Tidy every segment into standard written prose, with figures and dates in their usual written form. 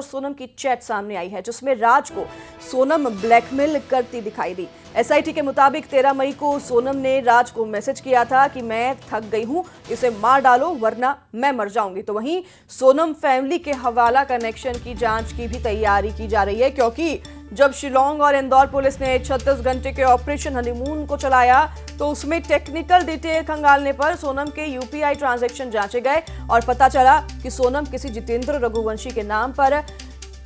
सोनम की चैट सामने आई है जिसमें राज को सोनम ब्लैकमेल करती दिखाई दी। एसआईटी के मुताबिक 13 मई को सोनम ने राज को मैसेज किया था कि मैं थक गई हूं, इसे मार डालो वरना मैं मर जाऊंगी। तो वहीं सोनम फैमिली के हवाला कनेक्शन की जांच की भी तैयारी की जा रही है, क्योंकि जब शिलोंग और इंदौर पुलिस ने 36 घंटे के ऑपरेशन हनीमून को चलाया तो उसमें टेक्निकल डिटेल खंगालने पर सोनम के यूपीआई ट्रांजैक्शन जांचे गए और पता चला कि सोनम किसी जितेंद्र रघुवंशी के नाम पर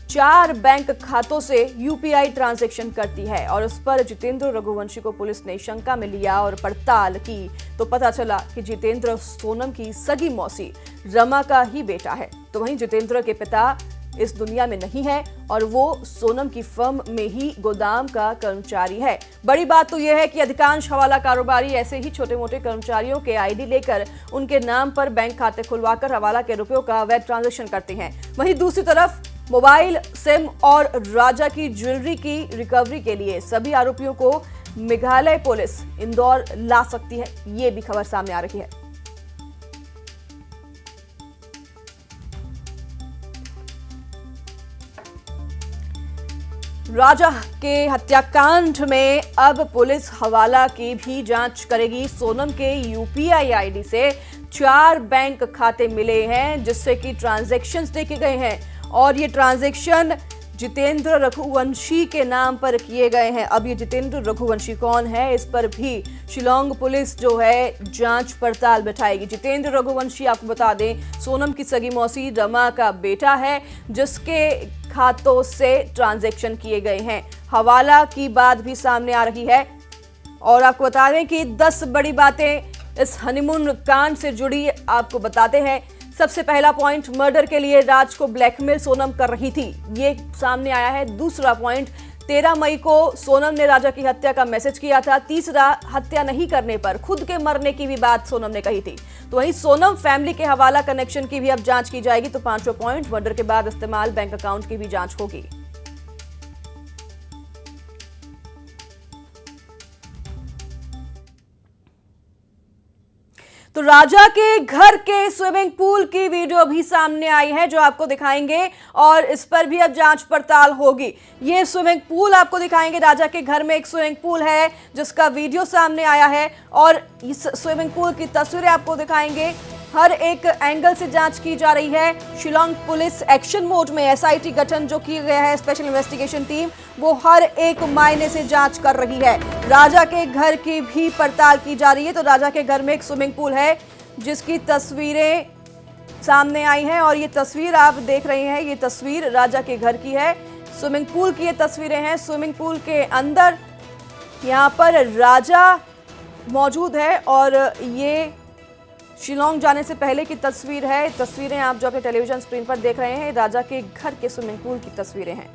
4 बैंक खातों से यूपीआई ट्रांजैक्शन करती है और उस पर जितेंद्र रघुवंशी को पुलिस ने शंका में लिया और पड़ताल की तो पता चला कि जितेंद्र सोनम की सगी मौसी रमा का ही बेटा है। तो वहीं जितेंद्र के पिता इस दुनिया में नहीं है और वो सोनम की फर्म में ही गोदाम का कर्मचारी है। बड़ी बात तो यह है कि अधिकांश हवाला कारोबारी ऐसे ही छोटे मोटे कर्मचारियों के आईडी लेकर उनके नाम पर बैंक खाते खुलवाकर हवाला के रुपयों का अवैध ट्रांजैक्शन करते हैं। वहीं दूसरी तरफ मोबाइल, सिम और राजा की ज्वेलरी की रिकवरी के लिए सभी आरोपियों को मेघालय पुलिस इंदौर ला सकती है, ये भी खबर सामने आ रही है। राजा के हत्याकांड में अब पुलिस हवाला की भी जांच करेगी। सोनम के यूपीआई आईडी से 4 बैंक खाते मिले हैं जिससे कि ट्रांजैक्शंस देखे गए हैं और ये ट्रांजैक्शन जितेंद्र रघुवंशी के नाम पर किए गए हैं। अब ये जितेंद्र रघुवंशी कौन है, इस पर भी शिलोंग पुलिस जो है जांच पड़ताल बैठाएगी। जितेंद्र रघुवंशी आपको बता दें सोनम की सगी मौसी रमा का बेटा है जिसके खातों से ट्रांजैक्शन किए गए हैं। हवाला की बात भी सामने आ रही है और आपको बता दें कि 10 बड़ी बातें इस हनीमून कांड से जुड़ी आपको बताते हैं। सबसे पहला पॉइंट, मर्डर के लिए राज को ब्लैकमेल सोनम कर रही थी, ये सामने आया है। दूसरा पॉइंट, 13 मई को सोनम ने राजा की हत्या का मैसेज किया था। तीसरा, हत्या नहीं करने पर खुद के मरने की भी बात सोनम ने कही थी। तो वहीं सोनम फैमिली के हवाला कनेक्शन की भी अब जांच की जाएगी। तो 5वां पॉइंट, मर्डर के बाद इस्तेमाल बैंक अकाउंट की भी जांच होगी। तो राजा के घर के स्विमिंग पूल की वीडियो भी सामने आई है जो आपको दिखाएंगे और इस पर भी अब जांच पड़ताल होगी। ये स्विमिंग पूल आपको दिखाएंगे। राजा के घर में एक स्विमिंग पूल है जिसका वीडियो सामने आया है और इस स्विमिंग पूल की तस्वीरें आपको दिखाएंगे। हर एक एंगल से जांच की जा रही है। शिलोंग पुलिस एक्शन मोड में, एसआईटी गठन जो किया गया है, स्पेशल इन्वेस्टिगेशन टीम, वो हर एक मायने से जांच कर रही है। राजा के घर की भी पड़ताल की जा रही है। तो राजा के घर में एक स्विमिंग पूल है जिसकी तस्वीरें सामने आई हैं और ये तस्वीर आप देख रहे हैं, ये तस्वीर राजा के घर की है। स्विमिंग पूल की ये तस्वीरें हैं। स्विमिंग पूल के अंदर यहाँ पर राजा मौजूद है और ये शिलोंग जाने से पहले की तस्वीर है। तस्वीरें आप जो अपने टेलीविजन स्क्रीन पर देख रहे हैं, राजा के घर के स्विमिंग पूल की तस्वीरें हैं।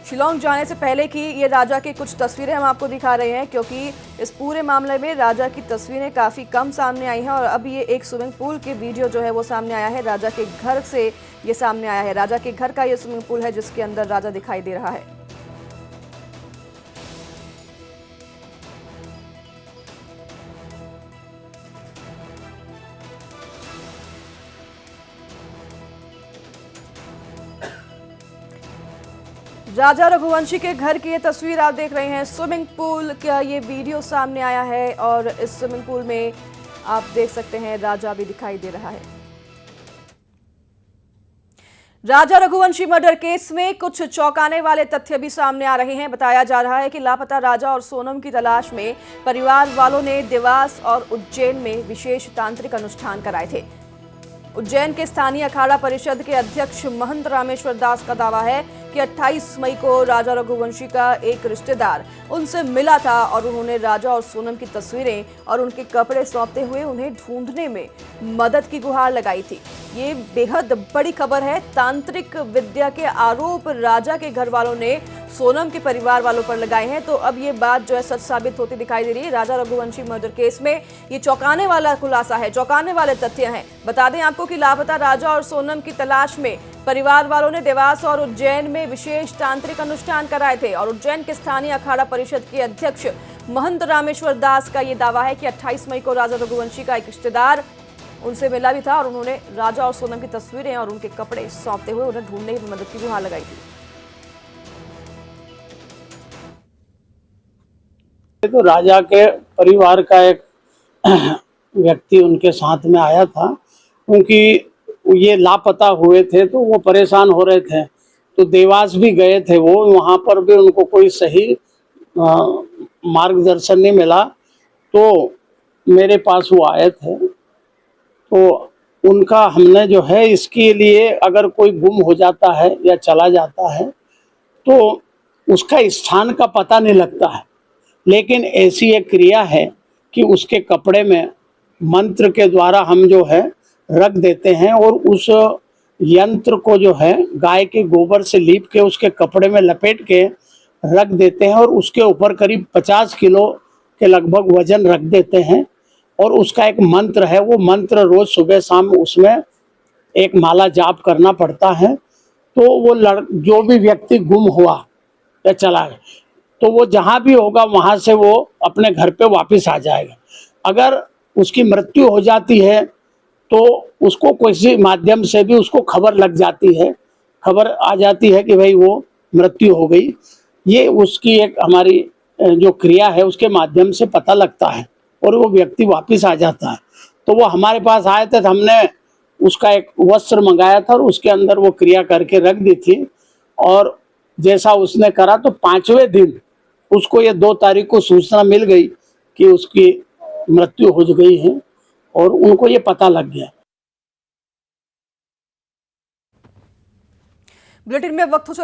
शिलोंग जाने से पहले की ये राजा की कुछ तस्वीरें हम आपको दिखा रहे हैं, क्योंकि इस पूरे मामले में राजा की तस्वीरें काफ़ी कम सामने आई हैं और अब ये एक स्विमिंग पूल की वीडियो जो है वो सामने आया है। राजा के घर से ये सामने आया है। राजा के घर का ये स्विमिंग पूल है जिसके अंदर राजा दिखाई दे रहा है। राजा रघुवंशी के घर की ये तस्वीर आप देख रहे हैं। स्विमिंग पूल का ये वीडियो सामने आया है और इस स्विमिंग पूल में आप देख सकते हैं राजा भी दिखाई दे रहा है। राजा रघुवंशी मर्डर केस में कुछ चौंकाने वाले तथ्य भी सामने आ रहे हैं। बताया जा रहा है कि लापता राजा और सोनम की तलाश में परिवार वालों ने देवास और उज्जैन में विशेष तांत्रिक अनुष्ठान कराए थे। उज्जैन के स्थानीय अखाड़ा परिषद के अध्यक्ष महंत रामेश्वर दास का दावा है कि 28 मई को राजा रघुवंशी का एक रिश्तेदार उनसे मिला था और उन्होंने राजा और सोनम की तस्वीरें और उनके कपड़े सौंपते हुए उन्हें ढूंढने में मदद की गुहार लगाई थी। ये बेहद बड़ी खबर है। तांत्रिक विद्या के आरोप राजा के घर वालों ने सोनम के परिवार वालों पर लगाए हैं। तो अब ये बात जो है सच साबित होती दिखाई दे रही है। राजा रघुवंशी मर्डर केस में ये चौंकाने वाला खुलासा है, चौंकाने वाले तथ्य हैं। बता दें आपको कि लापता राजा और सोनम की तलाश में परिवार वालों ने देवास और उज्जैन में विशेष तांत्रिक अनुष्ठान कराए थे और उज्जैन के स्थानीय अखाड़ा परिषद के अध्यक्ष महंत रामेश्वर दास का ये दावा है कि 28 मई को राजा रघुवंशी का एक रिश्तेदार उनसे मिला भी था और उन्होंने राजा और सोनम की तस्वीरें और उनके कपड़े सौंपते हुए उन्हें ढूंढने की मदद की गुहार लगाई थी। तो राजा के परिवार का एक व्यक्ति उनके साथ में आया था, क्योंकि ये लापता हुए थे तो वो परेशान हो रहे थे। तो देवास भी गए थे वो, वहाँ पर भी उनको कोई सही मार्गदर्शन नहीं मिला। तो मेरे पास वो आए थे, तो उनका हमने जो है इसके लिए, अगर कोई गुम हो जाता है या चला जाता है तो उसका स्थान का पता नहीं लगता है, लेकिन ऐसी एक क्रिया है कि उसके कपड़े में मंत्र के द्वारा हम जो है रख देते हैं और उस यंत्र को जो है गाय के गोबर से लीप के उसके कपड़े में लपेट के रख देते हैं और उसके ऊपर करीब 50 किलो के लगभग वजन रख देते हैं। और उसका एक मंत्र है, वो मंत्र रोज सुबह शाम उसमें एक माला जाप करना पड़ता है। तो वो जो भी व्यक्ति गुम हुआ या चला गया तो वो जहाँ भी होगा वहाँ से वो अपने घर पे वापस आ जाएगा। अगर उसकी मृत्यु हो जाती है तो उसको किसी माध्यम से भी उसको खबर लग जाती है, खबर आ जाती है कि भाई वो मृत्यु हो गई। ये उसकी एक हमारी जो क्रिया है उसके माध्यम से पता लगता है और वो व्यक्ति वापस आ जाता है। तो वो हमारे पास आए थे तो हमने उसका एक वस्त्र मंगाया था और उसके अंदर वो क्रिया करके रख दी थी। और जैसा उसने करा तो 5वें दिन उसको ये 2 तारीख को सूचना मिल गई कि उसकी मृत्यु हो गई है और उनको ये पता लग गया। बुलेटिन में वक्त हो चला।